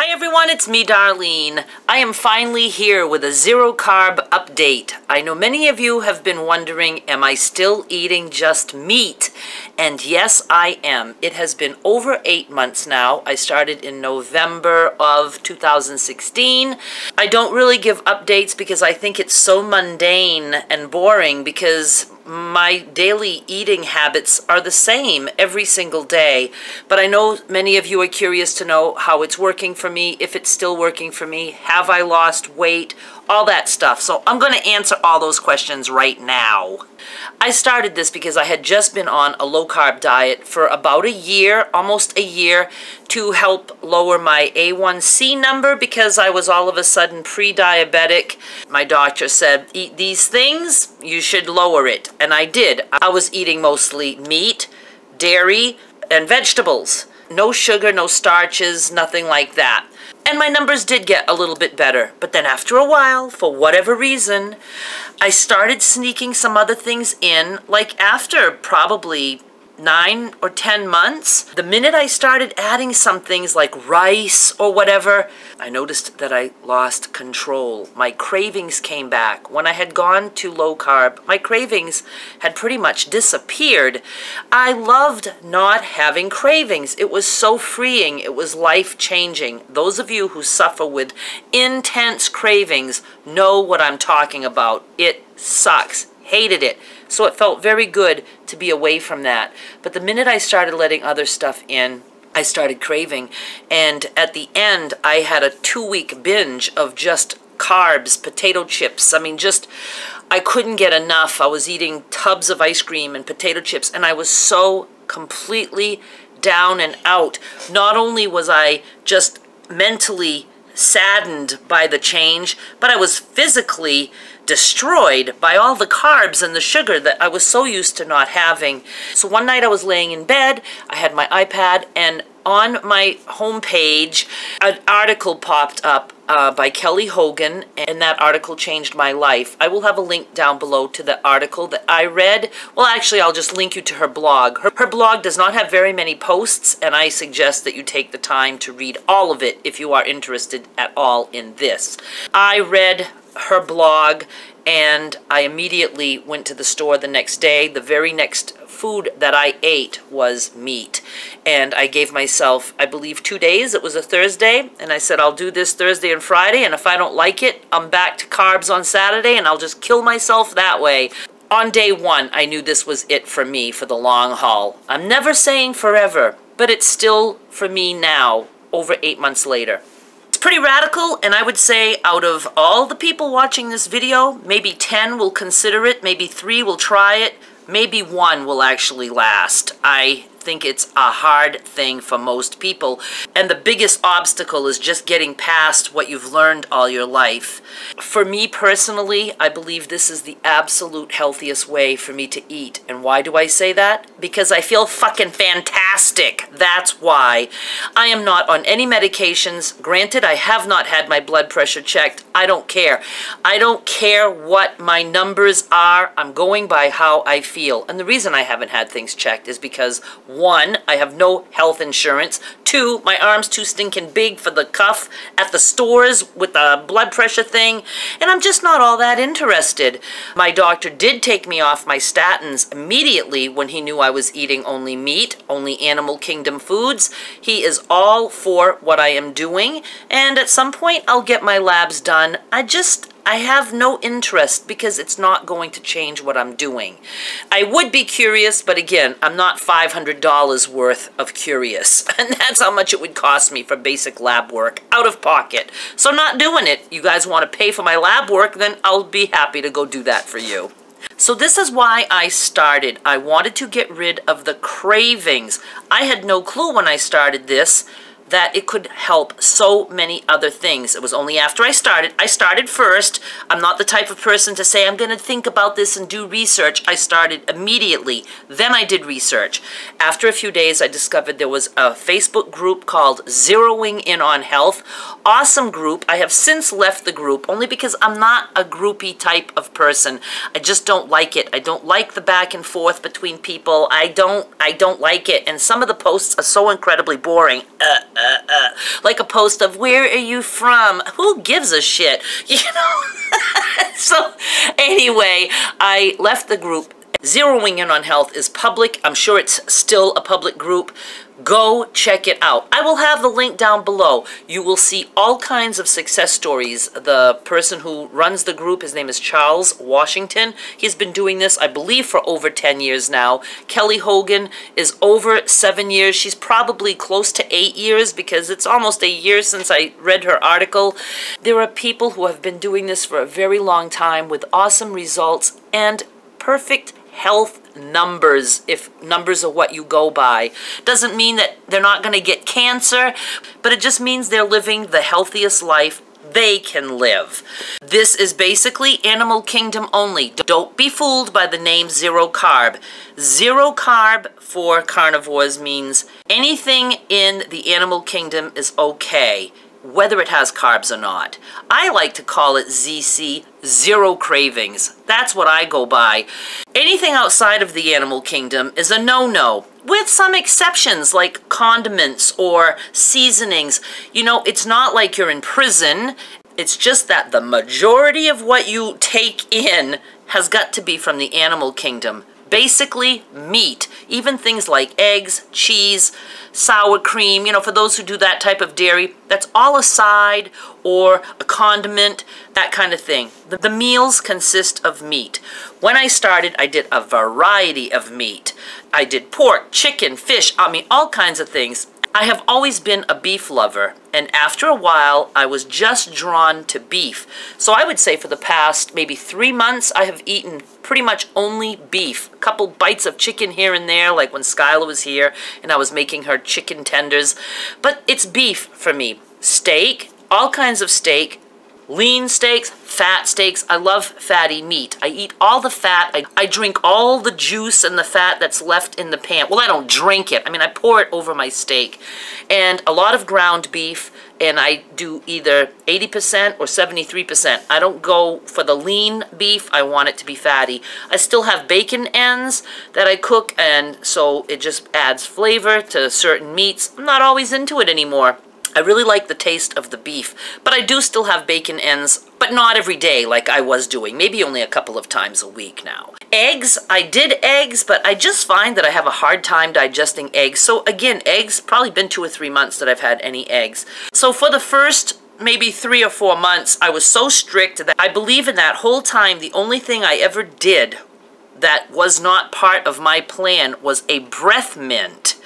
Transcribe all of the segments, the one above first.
Hi everyone, it's me, Darlene. I am finally here with a zero carb update. I know many of you have been wondering, am I still eating just meat? And yes, I am. It has been over 8 months now. I started in November of 2016. I don't really give updates because I think it's so mundane and boring because my daily eating habits are the same every single day. But I know many of you are curious to know how it's working for me, if it's still working for me, have I lost weight, all that stuff. So I'm going to answer all those questions right now. I started this because I had just been on a low-carb diet for about a year, almost a year, to help lower my A1C number because I was all of a sudden pre-diabetic. My doctor said, eat these things, you should lower it. And I did. I was eating mostly meat, dairy, and vegetables. No sugar, no starches, nothing like that. And my numbers did get a little bit better. But then after a while, for whatever reason, I started sneaking some other things in, like after probably 9 or 10 months. The minute I started adding some things like rice or whatever, I noticed that I lost control. My cravings came back. When I had gone to low carb, my cravings had pretty much disappeared. I loved not having cravings. It was so freeing. It was life-changing. Those of you who suffer with intense cravings know what I'm talking about. It sucks. Hated it. So it felt very good to be away from that. But the minute I started letting other stuff in, I started craving. And at the end, I had a 2-week binge of just carbs, potato chips. I mean, I couldn't get enough. I was eating tubs of ice cream and potato chips, and I was so completely down and out. Not only was I just mentally saddened by the change, but I was physically destroyed by all the carbs and the sugar that I was so used to not having. So one night I was laying in bed, I had my iPad, and on my homepage, an article popped up by Kelly Hogan, and that article changed my life. I will have a link down below to the article that I read. Well, actually, I'll just link you to her blog. Her blog does not have very many posts, and I suggest that you take the time to read all of it if you are interested at all in this. I read her blog, and I immediately went to the store the next day. The very next food that I ate was meat. And I gave myself, I believe, 2 days. It was a Thursday, and I said, I'll do this Thursday and Friday, and if I don't like it, I'm back to carbs on Saturday, and I'll just kill myself that way. On day 1, I knew this was it for me for the long haul. I'm never saying forever, but it's still for me now, over 8 months later. Pretty radical, and I would say out of all the people watching this video, maybe 10 will consider it, maybe 3 will try it, maybe 1 will actually last. I think it's a hard thing for most people, and the biggest obstacle is just getting past what you've learned all your life. For me personally, I believe this is the absolute healthiest way for me to eat. And why do I say that? Because I feel fucking fantastic. That's why. I am not on any medications. Granted, I have not had my blood pressure checked. I don't care. I don't care what my numbers are. I'm going by how I feel. And the reason I haven't had things checked is because 1, I have no health insurance. 2, my arm's too stinking big for the cuff at the stores with the blood pressure thing, and I'm just not all that interested. My doctor did take me off my statins immediately when he knew I was eating only meat, only animal kingdom foods. He is all for what I am doing, and at some point I'll get my labs done. I have no interest because it's not going to change what I'm doing. I would be curious, but again, I'm not $500 worth of curious. And that's how much it would cost me for basic lab work, out of pocket. So not doing it. You guys want to pay for my lab work, then I'll be happy to go do that for you. So this is why I started. I wanted to get rid of the cravings. I had no clue when I started this that it could help so many other things. It was only after I started first. I'm not the type of person to say, I'm going to think about this and do research. I started immediately. Then I did research. After a few days, I discovered there was a Facebook group called Zeroing In on Health. Awesome group. I have since left the group, only because I'm not a groupie type of person. I just don't like it. I don't like the back and forth between people. I don't like it. And some of the posts are so incredibly boring. Like a post of, where are you from? Who gives a shit? You know? So anyway, I left the group. Zeroing in on health is public. I'm sure it's still a public group. Go check it out. I will have the link down below. You will see all kinds of success stories. The person who runs the group, his name is Charles Washington. He's been doing this, I believe, for over 10 years now. Kelly Hogan is over 7 years. She's probably close to 8 years because it's almost a year since I read her article. There are people who have been doing this for a very long time with awesome results and perfect health numbers, if numbers are what you go by. Doesn't mean that they're not going to get cancer, but it just means they're living the healthiest life they can live. This is basically animal kingdom only. Don't be fooled by the name zero carb. Zero carb for carnivores means anything in the animal kingdom is okay, whether it has carbs or not. I like to call it ZC, zero cravings. That's what I go by. Anything outside of the animal kingdom is a no-no, with some exceptions like condiments or seasonings. You know, it's not like you're in prison. It's just that the majority of what you take in has got to be from the animal kingdom. Basically, meat, even things like eggs, cheese, sour cream, you know, for those who do that type of dairy, that's all a side or a condiment, that kind of thing. The meals consist of meat. When I started, I did a variety of meat. I did pork, chicken, fish, I mean, all kinds of things. I have always been a beef lover, and after a while, I was just drawn to beef. So I would say for the past maybe 3 months, I have eaten pretty much only beef. A couple bites of chicken here and there, like when Skylar was here and I was making her chicken tenders. But it's beef for me. Steak, all kinds of steak. Lean steaks, fat steaks. I love fatty meat. I eat all the fat. I drink all the juice and the fat that's left in the pan. Well, I don't drink it. I mean, I pour it over my steak. And a lot of ground beef, and I do either 80% or 73%. I don't go for the lean beef. I want it to be fatty. I still have bacon ends that I cook, and so it just adds flavor to certain meats. I'm not always into it anymore. I really like the taste of the beef, but I do still have bacon ends, but not every day like I was doing, maybe only a couple of times a week now. Eggs, I did eggs, but I just find that I have a hard time digesting eggs. So again, eggs, probably been 2 or 3 months that I've had any eggs. So for the first maybe 3 or 4 months, I was so strict that I believe in that whole time, the only thing I ever did that was not part of my plan was a breath mint.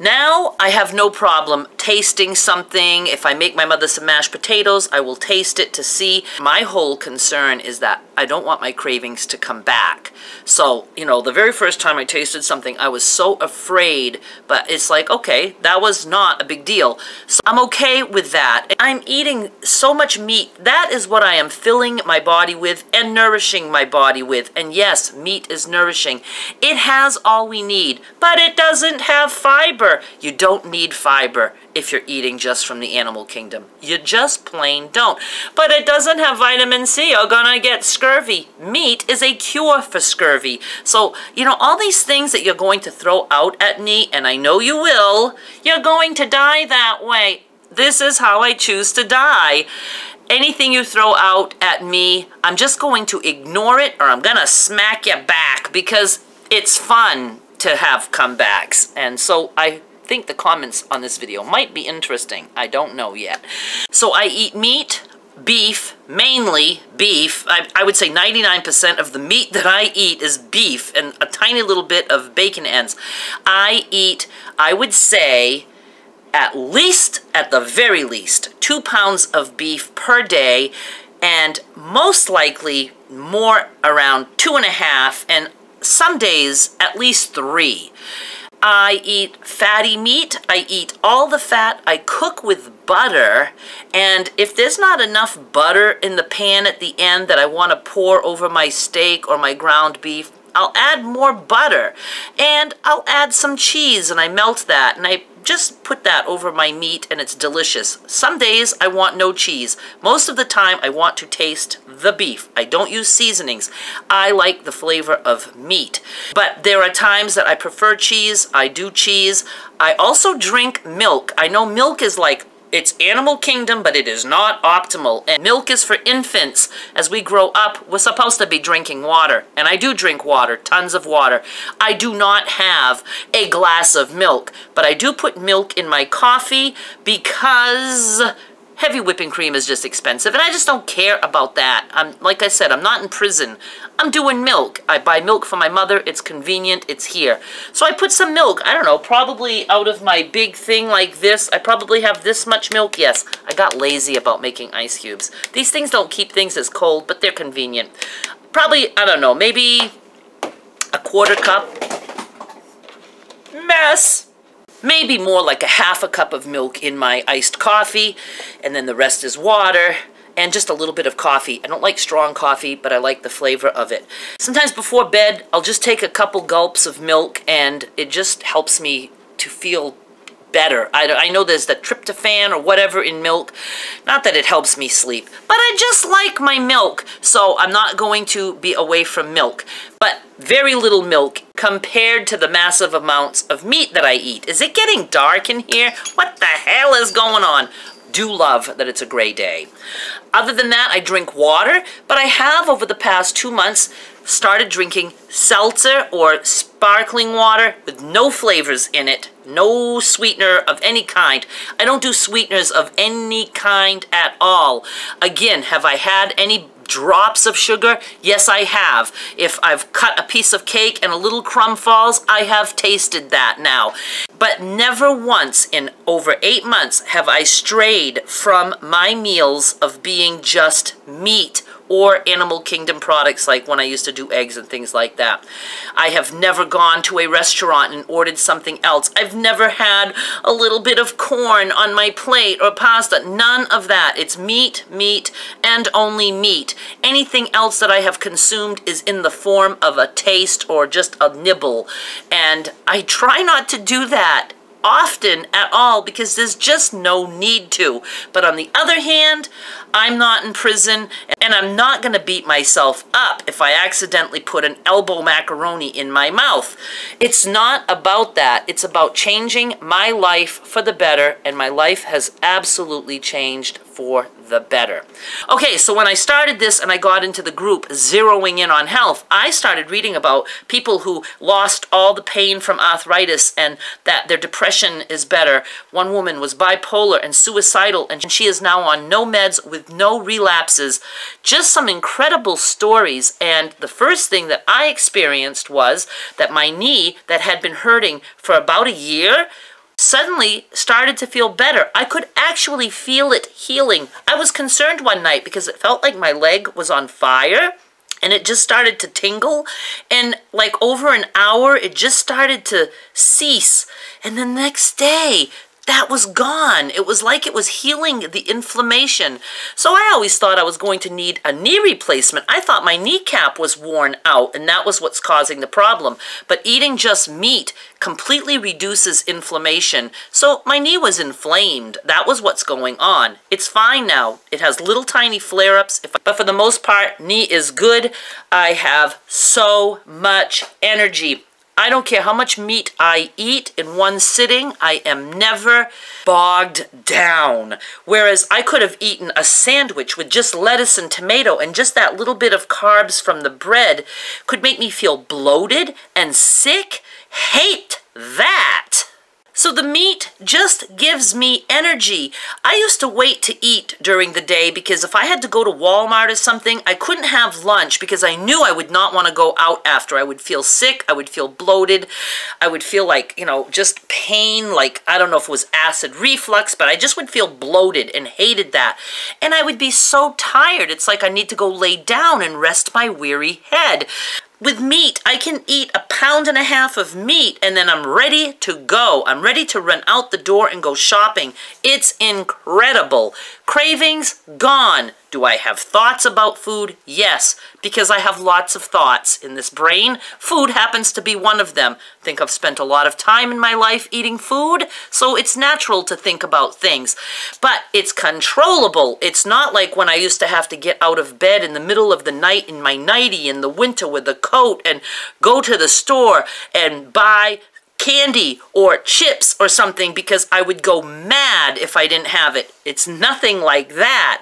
Now I have no problem tasting something. If I make my mother some mashed potatoes, I will taste it to see. My whole concern is that I don't want my cravings to come back. So, you know, the very first time I tasted something, I was so afraid, but it's like, okay, that was not a big deal. So I'm okay with that. I'm eating so much meat. That is what I am filling my body with and nourishing my body with. And yes, meat is nourishing. It has all we need, but it doesn't have fiber. You don't need fiber if you're eating just from the animal kingdom. You just plain don't. But it doesn't have vitamin C. You're gonna get scurvy. Meat is a cure for scurvy. So, you know, all these things that you're going to throw out at me, and I know you will, you're going to die that way. This is how I choose to die. Anything you throw out at me, I'm just going to ignore it, or I'm gonna smack you back, because it's fun to have comebacks. And so I think the comments on this video might be interesting. I don't know yet. So I eat meat, beef, mainly beef. I would say 99% of the meat that I eat is beef, and a tiny little bit of bacon ends. I eat, I would say, at least, at the very least, 2 pounds of beef per day, and most likely more, around 2.5, and some days at least 3. I eat fatty meat. I eat all the fat. I cook with butter, and if there's not enough butter in the pan at the end that I want to pour over my steak or my ground beef, I'll add more butter, and I'll add some cheese, and I melt that, and I just put that over my meat and it's delicious. Some days I want no cheese. Most of the time I want to taste the beef. I don't use seasonings. I like the flavor of meat. But there are times that I prefer cheese. I do cheese. I also drink milk. I know milk is like, it's animal kingdom, but it is not optimal. And milk is for infants. As we grow up, we're supposed to be drinking water. And I do drink water, tons of water. I do not have a glass of milk, but I do put milk in my coffee because heavy whipping cream is just expensive, and I just don't care about that. Like I said, I'm not in prison. I'm doing milk. I buy milk for my mother. It's convenient. It's here. So I put some milk. I don't know, probably out of my big thing like this, I probably have this much milk. Yes, I got lazy about making ice cubes. These things don't keep things as cold, but they're convenient. Probably, I don't know, maybe a quarter cup. Mess. Maybe more like a half a cup of milk in my iced coffee, and then the rest is water, and just a little bit of coffee. I don't like strong coffee, but I like the flavor of it. Sometimes before bed, I'll just take a couple gulps of milk, and it just helps me to feel better. I know there's the tryptophan or whatever in milk. Not that it helps me sleep, but I just like my milk, so I'm not going to be away from milk. But very little milk compared to the massive amounts of meat that I eat. Is it getting dark in here? What the hell is going on? Do love that it's a gray day. Other than that, I drink water, but I have over the past 2 months started drinking seltzer or sparkling water with no flavors in it, no sweetener of any kind. I don't do sweeteners of any kind at all. Again, have I had any drops of sugar? Yes, I have. If I've cut a piece of cake and a little crumb falls, I have tasted that now. But never once in over 8 months have I strayed from my meals of being just meat or animal kingdom products, like when I used to do eggs and things like that. I have never gone to a restaurant and ordered something else. I've never had a little bit of corn on my plate or pasta. None of that. It's meat, meat, and only meat. Anything else that I have consumed is in the form of a taste or just a nibble. And I try not to do that often at all because there's just no need to. But on the other hand, I'm not in prison, and I'm not going to beat myself up if I accidentally put an elbow macaroni in my mouth. It's not about that. It's about changing my life for the better, and my life has absolutely changed for the better. Okay, so when I started this and I got into the group zeroing in on health, I started reading about people who lost all the pain from arthritis and that their depression is better. One woman was bipolar and suicidal, and she is now on no meds with no relapses. Just some incredible stories. And the first thing that I experienced was that my knee that had been hurting for about a year suddenly started to feel better. I could actually feel it healing. I was concerned one night because it felt like my leg was on fire and it just started to tingle, and like over an hour it just started to cease, and the next day that was gone. It was like it was healing the inflammation. So I always thought I was going to need a knee replacement. I thought my kneecap was worn out and that was what's causing the problem. But eating just meat completely reduces inflammation. So my knee was inflamed. That was what's going on. It's fine now. It has little tiny flare-ups, but for the most part, knee is good. I have so much energy. I don't care how much meat I eat in one sitting, I am never bogged down. Whereas I could have eaten a sandwich with just lettuce and tomato, and just that little bit of carbs from the bread could make me feel bloated and sick. Hate that. So the meat just gives me energy. I used to wait to eat during the day because if I had to go to Walmart or something, I couldn't have lunch because I knew I would not want to go out after. I would feel sick, I would feel bloated, I would feel like, you know, just pain, like, I don't know if it was acid reflux, but I just would feel bloated and hated that. And I would be so tired, it's like I need to go lay down and rest my weary head. With meat, I can eat a 1.5 pounds of meat, and then I'm ready to go. I'm ready to run out the door and go shopping. It's incredible. Cravings, gone. Do I have thoughts about food? Yes, because I have lots of thoughts in this brain. Food happens to be one of them. I think I've spent a lot of time in my life eating food, so it's natural to think about things. But it's controllable. It's not like when I used to have to get out of bed in the middle of the night in my nightie in the winter with a coat and go to the store and buy candy or chips or something because I would go mad if I didn't have it. It's nothing like that.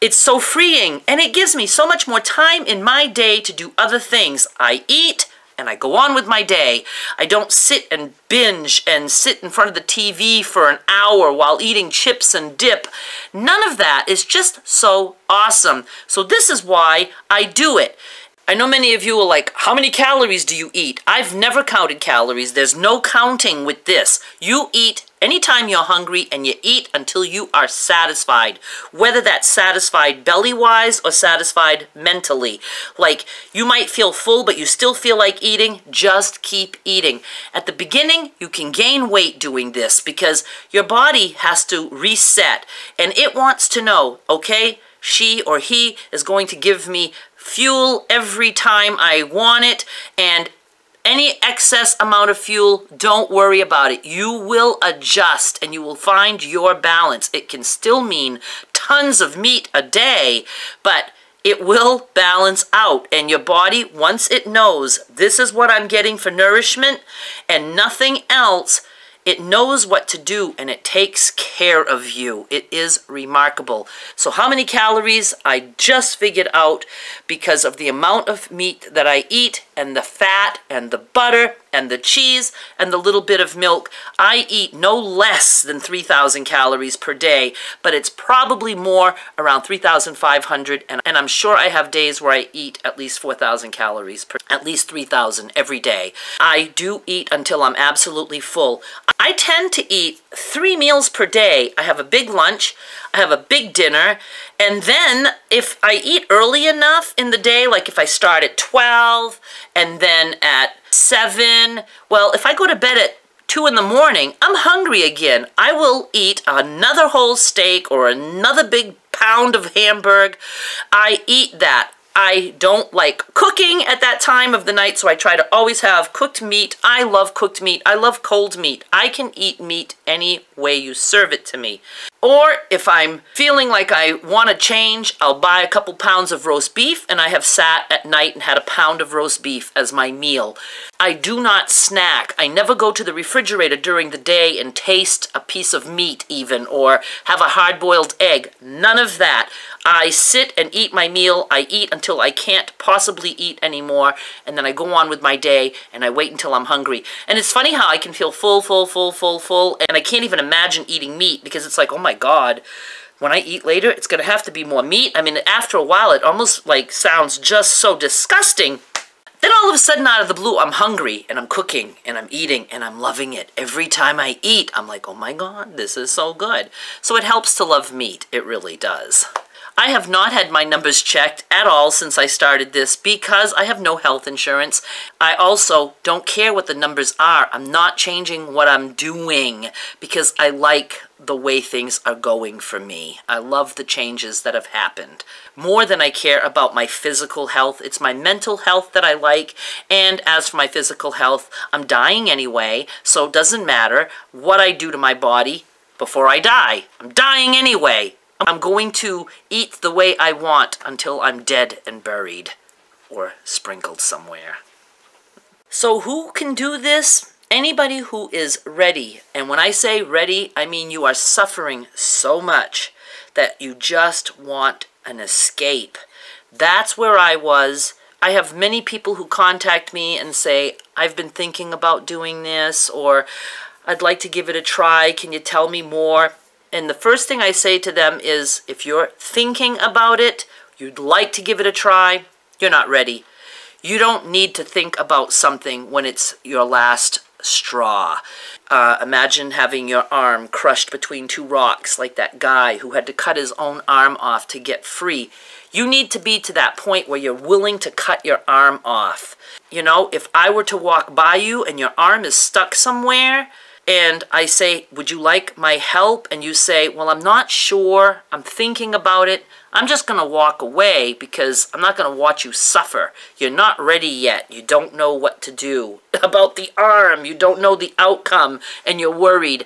It's so freeing, and it gives me so much more time in my day to do other things. I eat and I go on with my day. I don't sit and binge and sit in front of the TV for an hour while eating chips and dip. None of that is just so awesome. So this is why I do it. I know many of you are like, how many calories do you eat? I've never counted calories. There's no counting with this. You eat anytime you're hungry, and you eat until you are satisfied. Whether that's satisfied belly-wise or satisfied mentally. Like, you might feel full, but you still feel like eating. Just keep eating. At the beginning, you can gain weight doing this because your body has to reset. And it wants to know, okay, she or he is going to give me fuel every time I want it, and any excess amount of fuel, don't worry about it. You will adjust and you will find your balance. It can still mean tons of meat a day, but it will balance out. And your body, once it knows this is what I'm getting for nourishment and nothing else, it knows what to do, and it takes care of you. It is remarkable. So how many calories? I just figured out because of the amount of meat that I eat and the fat and the butter and the cheese and the little bit of milk. I eat no less than 3,000 calories per day, but it's probably more, around 3,500, and I'm sure I have days where I eat at least 4,000 calories per, at least 3,000 every day. I do eat until I'm absolutely full. I tend to eat 3 meals per day. I have a big lunch, I have a big dinner, and then if I eat early enough in the day, like if I start at 12 and then at 7, well, if I go to bed at 2 in the morning, I'm hungry again. I will eat another whole steak or another big pound of hamburger. I eat that. I don't like cooking at that time of the night, so I try to always have cooked meat. I love cooked meat. I love cold meat. I can eat meat any way you serve it to me. Or if I'm feeling like I want to change, I'll buy a couple pounds of roast beef, and I have sat at night and had a pound of roast beef as my meal. I do not snack. I never go to the refrigerator during the day and taste a piece of meat even, or have a hard-boiled egg. None of that. I sit and eat my meal. I eat until I can't possibly eat anymore, and then I go on with my day, and I wait until I'm hungry. And it's funny how I can feel full, and I can't even imagine eating meat, because it's like, oh my God, when I eat later, it's going to have to be more meat. I mean, after a while, it almost like sounds just so disgusting. Then all of a sudden, out of the blue, I'm hungry, and I'm cooking, and I'm eating, and I'm loving it. Every time I eat, I'm like, oh my God, this is so good. So it helps to love meat. It really does. I have not had my numbers checked at all since I started this because I have no health insurance. I also don't care what the numbers are. I'm not changing what I'm doing because I like the way things are going for me. I love the changes that have happened. More than I care about my physical health, it's my mental health that I like. And as for my physical health, I'm dying anyway, so it doesn't matter what I do to my body before I die. I'm dying anyway. I'm going to eat the way I want until I'm dead and buried or sprinkled somewhere. So who can do this? Anybody who is ready. And when I say ready, I mean you are suffering so much that you just want an escape. That's where I was. I have many people who contact me and say, I've been thinking about doing this, or I'd like to give it a try. Can you tell me more? And the first thing I say to them is, if you're thinking about it, you'd like to give it a try, you're not ready. You don't need to think about something when it's your last straw. Imagine having your arm crushed between two rocks like that guy who had to cut his own arm off to get free. You need to be to that point where you're willing to cut your arm off. You know, if I were to walk by you and your arm is stuck somewhere, and I say, would you like my help? And you say, well, I'm not sure. I'm thinking about it. I'm just going to walk away because I'm not going to watch you suffer. You're not ready yet. You don't know what to do about the arm. You don't know the outcome, and you're worried.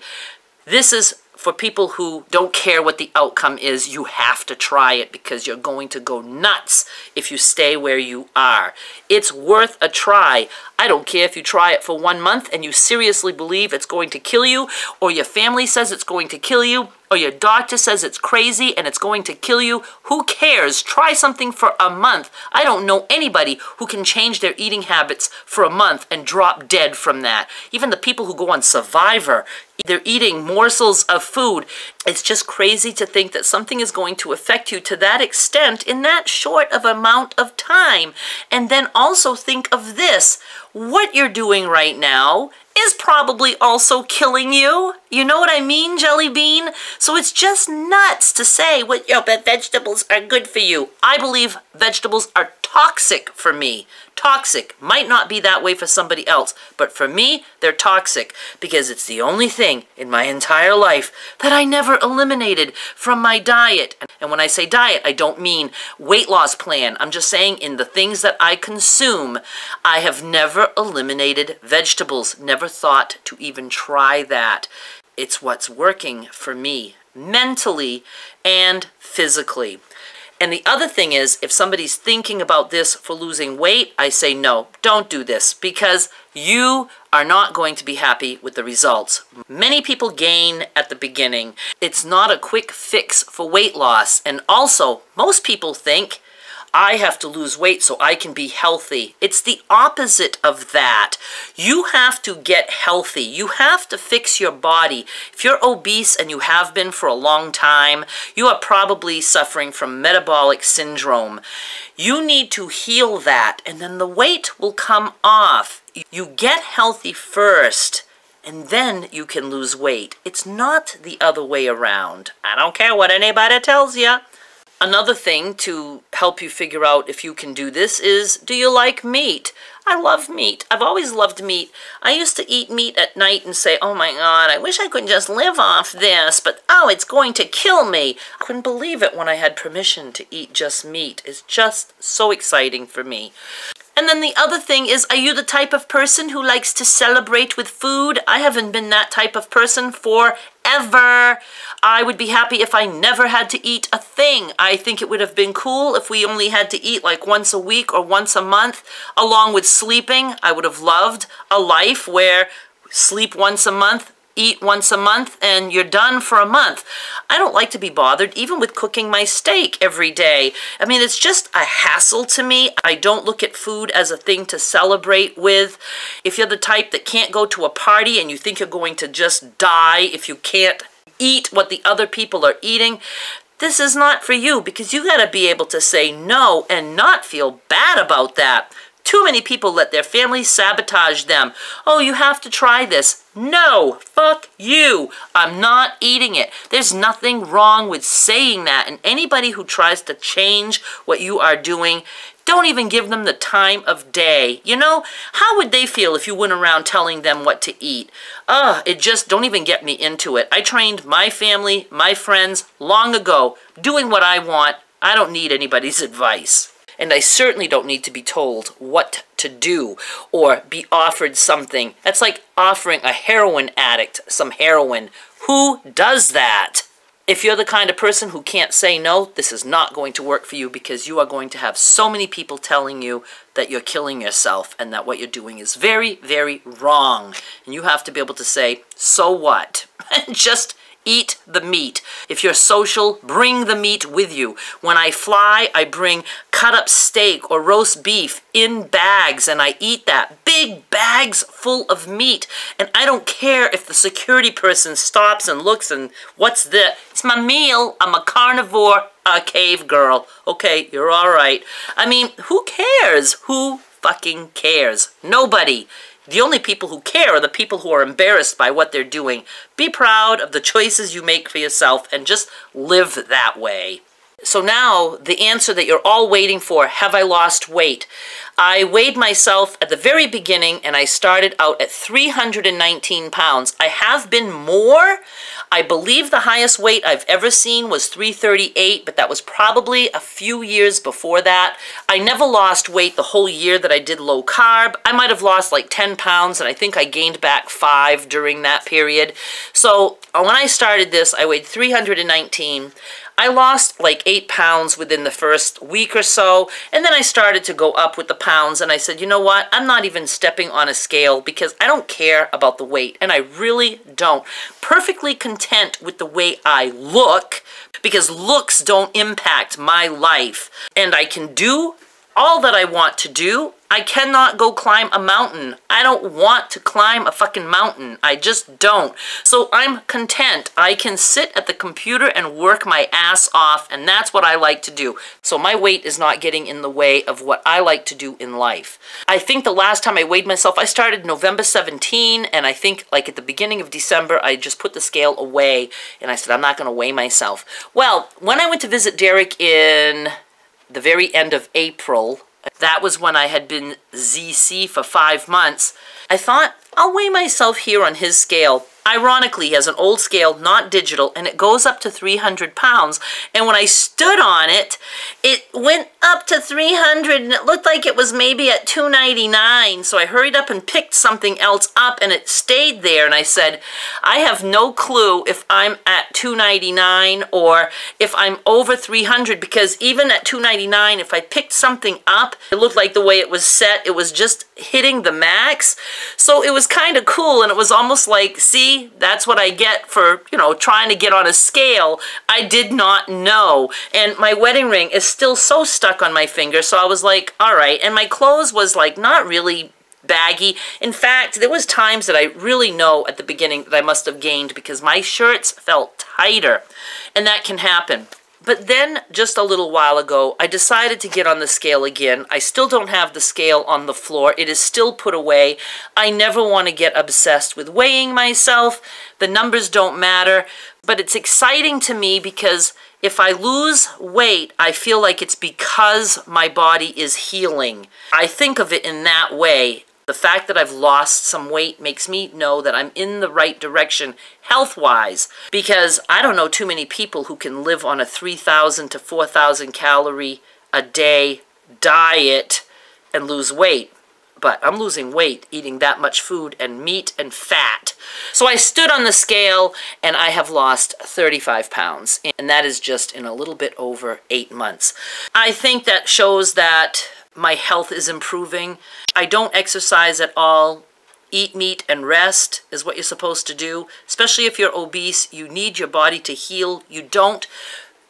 This is for people who don't care what the outcome is. You have to try it because you're going to go nuts if you stay where you are. It's worth a try. I don't care if you try it for 1 month and you seriously believe it's going to kill you, or your family says it's going to kill you, or your doctor says it's crazy and it's going to kill you. Who cares? Try something for a month. I don't know anybody who can change their eating habits for a month and drop dead from that. Even the people who go on Survivor, they're eating morsels of food. It's just crazy to think that something is going to affect you to that extent in that short of amount of time. And then also think of this. What you're doing right now is probably also killing you. You know what I mean, Jelly Bean? So it's just nuts to say, well, but vegetables are good for you. I believe vegetables are toxic for me. Toxic. Might not be that way for somebody else, but for me, they're toxic because it's the only thing in my entire life that I never eliminated from my diet. And when I say diet, I don't mean weight loss plan. I'm just saying in the things that I consume, I have never eliminated vegetables. Never thought to even try that. It's what's working for me mentally and physically. And the other thing is, if somebody's thinking about this for losing weight, I say no, don't do this because you are not going to be happy with the results. Many people gain at the beginning. It's not a quick fix for weight loss. And also, most people think, I have to lose weight so I can be healthy. It's the opposite of that. You have to get healthy. You have to fix your body. If you're obese and you have been for a long time, you are probably suffering from metabolic syndrome. You need to heal that, and then the weight will come off. You get healthy first, and then you can lose weight. It's not the other way around. I don't care what anybody tells you. Another thing to help you figure out if you can do this is, do you like meat? I love meat. I've always loved meat. I used to eat meat at night and say, oh my God, I wish I could just live off this, but oh, it's going to kill me. I couldn't believe it when I had permission to eat just meat. It's just so exciting for me. And then the other thing is, are you the type of person who likes to celebrate with food? I haven't been that type of person forever. I would be happy if I never had to eat a thing. I think it would have been cool if we only had to eat like once a week or once a month, along with sleeping. I would have loved a life where sleep once a month, eat once a month, and you're done for a month. I don't like to be bothered even with cooking my steak every day. I mean, it's just a hassle to me. I don't look at food as a thing to celebrate with. If you're the type that can't go to a party and you think you're going to just die if you can't eat what the other people are eating, this is not for you, because you got to be able to say no and not feel bad about that. Too many people let their families sabotage them. Oh, you have to try this. No, fuck you. I'm not eating it. There's nothing wrong with saying that. And anybody who tries to change what you are doing, don't even give them the time of day. You know, how would they feel if you went around telling them what to eat? It just, don't even get me into it. I trained my family, my friends, long ago, doing what I want. I don't need anybody's advice. And I certainly don't need to be told what to do or be offered something. That's like offering a heroin addict some heroin. Who does that? If you're the kind of person who can't say no, this is not going to work for you, because you are going to have so many people telling you that you're killing yourself and that what you're doing is very, very wrong. And you have to be able to say, so what? Just eat the meat. If you're social, bring the meat with you. When I fly, I bring cut up steak or roast beef in bags, and I eat that. Big bags full of meat. And I don't care if the security person stops and looks and, what's this? It's my meal. I'm a carnivore, a cave girl. Okay, you're all right. I mean, who cares? Who fucking cares? Nobody. The only people who care are the people who are embarrassed by what they're doing. Be proud of the choices you make for yourself and just live that way. So now, the answer that you're all waiting for, have I lost weight? I weighed myself at the very beginning and I started out at 319 pounds. I have been more. I believe the highest weight I've ever seen was 338, but that was probably a few years before that. I never lost weight the whole year that I did low carb. I might have lost like 10 pounds and I think I gained back 5 during that period. So when I started this, I weighed 319. I lost like 8 pounds within the first week or so, and then I started to go up with the pounds, and I said, you know what, I'm not even stepping on a scale because I don't care about the weight, and I really don't. Perfectly content with the way I look, because looks don't impact my life, and I can do all that I want to do. I cannot go climb a mountain. I don't want to climb a fucking mountain. I just don't. So I'm content. I can sit at the computer and work my ass off, and that's what I like to do. So my weight is not getting in the way of what I like to do in life. I think the last time I weighed myself, I started November 17, and I think like at the beginning of December, I just put the scale away, and I said, I'm not going to weigh myself. Well, when I went to visit Derek in the very end of April, that was when I had been ZC for 5 months, I thought, I'll weigh myself here on his scale. Ironically, he has an old scale, not digital, and it goes up to 300 pounds. And when I stood on it, it went up to 300, and it looked like it was maybe at 299. So I hurried up and picked something else up, and it stayed there. And I said, I have no clue if I'm at 299 or if I'm over 300, because even at 299, if I picked something up, it looked like the way it was set, it was just hitting the max. So it was kind of cool, and it was almost like, see, that's what I get for, you know, trying to get on a scale. I did not know. And my wedding ring is still so stuck on my finger, so I was like, all right. And my clothes was like not really baggy. In fact, there was times that I really know at the beginning that I must have gained because my shirts felt tighter, and that can happen. But then, just a little while ago, I decided to get on the scale again. I still don't have the scale on the floor. It is still put away. I never want to get obsessed with weighing myself. The numbers don't matter. But it's exciting to me because if I lose weight, I feel like it's because my body is healing. I think of it in that way. The fact that I've lost some weight makes me know that I'm in the right direction health-wise, because I don't know too many people who can live on a 3,000 to 4,000 calorie a day diet and lose weight. But I'm losing weight eating that much food and meat and fat. So I stood on the scale and I have lost 35 pounds. And that is just in a little bit over 8 months. I think that shows that my health is improving. I don't exercise at all. Eat meat and rest is what you're supposed to do. Especially if you're obese, you need your body to heal. You don't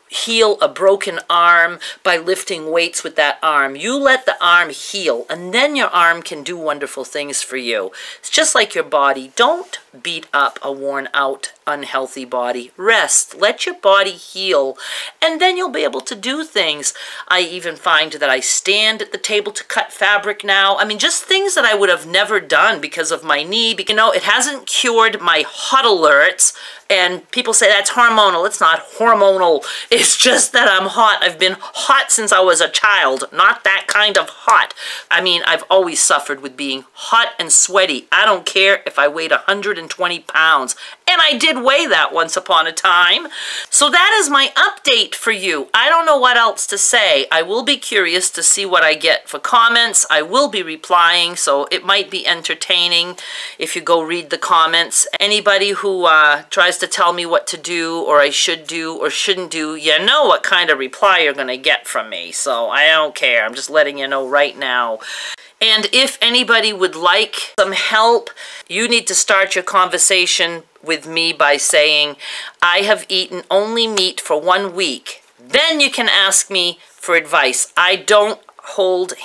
heal a broken arm by lifting weights with that arm. You let the arm heal, and then your arm can do wonderful things for you. It's just like your body. Don't beat up a worn out, unhealthy body. Rest. Let your body heal, and then you'll be able to do things. I even find that I stand at the table to cut fabric now. I mean, just things that I would have never done because of my knee. You know, it hasn't cured my hot alerts. And people say that's hormonal. It's not hormonal. It's just that I'm hot. I've been hot since I was a child. Not that kind of hot. I mean, I've always suffered with being hot and sweaty. I don't care if I weighed 120 pounds. And I did weigh that once upon a time. So that is my update for you. I don't know what else to say. I will be curious to see what I get for comments. I will be replying, so it might be entertaining if you go read the comments. Anybody who tries to tell me what to do or I should do or shouldn't do, you know what kind of reply you're going to get from me. So I don't care. I'm just letting you know right now. And if anybody would like some help, you need to start your conversation with me by saying, I have eaten only meat for 1 week. Then you can ask me for advice. I don't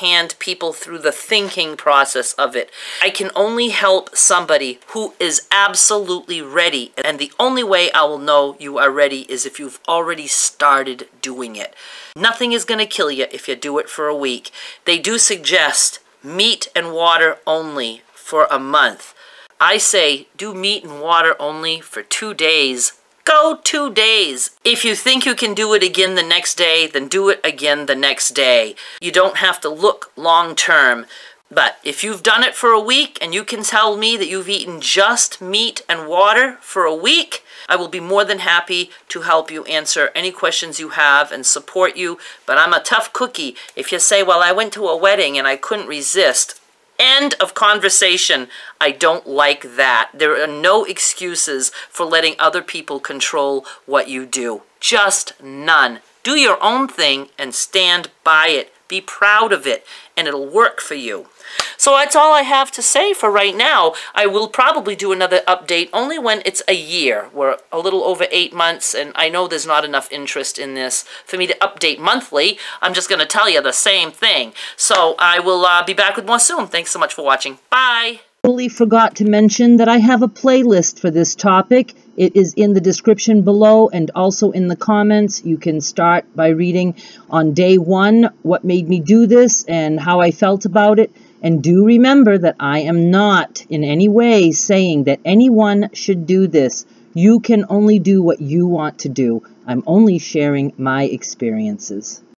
hand people through the thinking process of it. I can only help somebody who is absolutely ready. And the only way I will know you are ready is if you've already started doing it. Nothing is going to kill you if you do it for a week. They do suggest meat and water only for a month. I say do meat and water only for 2 days. Go 2 days. If you think you can do it again the next day, then do it again the next day. You don't have to look long term. But if you've done it for a week and you can tell me that you've eaten just meat and water for a week, I will be more than happy to help you answer any questions you have and support you. But I'm a tough cookie. If you say, well, I went to a wedding and I couldn't resist, end of conversation. I don't like that. There are no excuses for letting other people control what you do. Just none. Do your own thing and stand by it. Be proud of it, and it'll work for you. So that's all I have to say for right now. I will probably do another update only when it's a year. We're a little over 8 months, and I know there's not enough interest in this for me to update monthly. I'm just going to tell you the same thing. So I will be back with more soon. Thanks so much for watching. Bye! Totally forgot to mention that I have a playlist for this topic. It is in the description below and also in the comments. You can start by reading on day 1 what made me do this and how I felt about it. And do remember that I am not in any way saying that anyone should do this. You can only do what you want to do. I'm only sharing my experiences.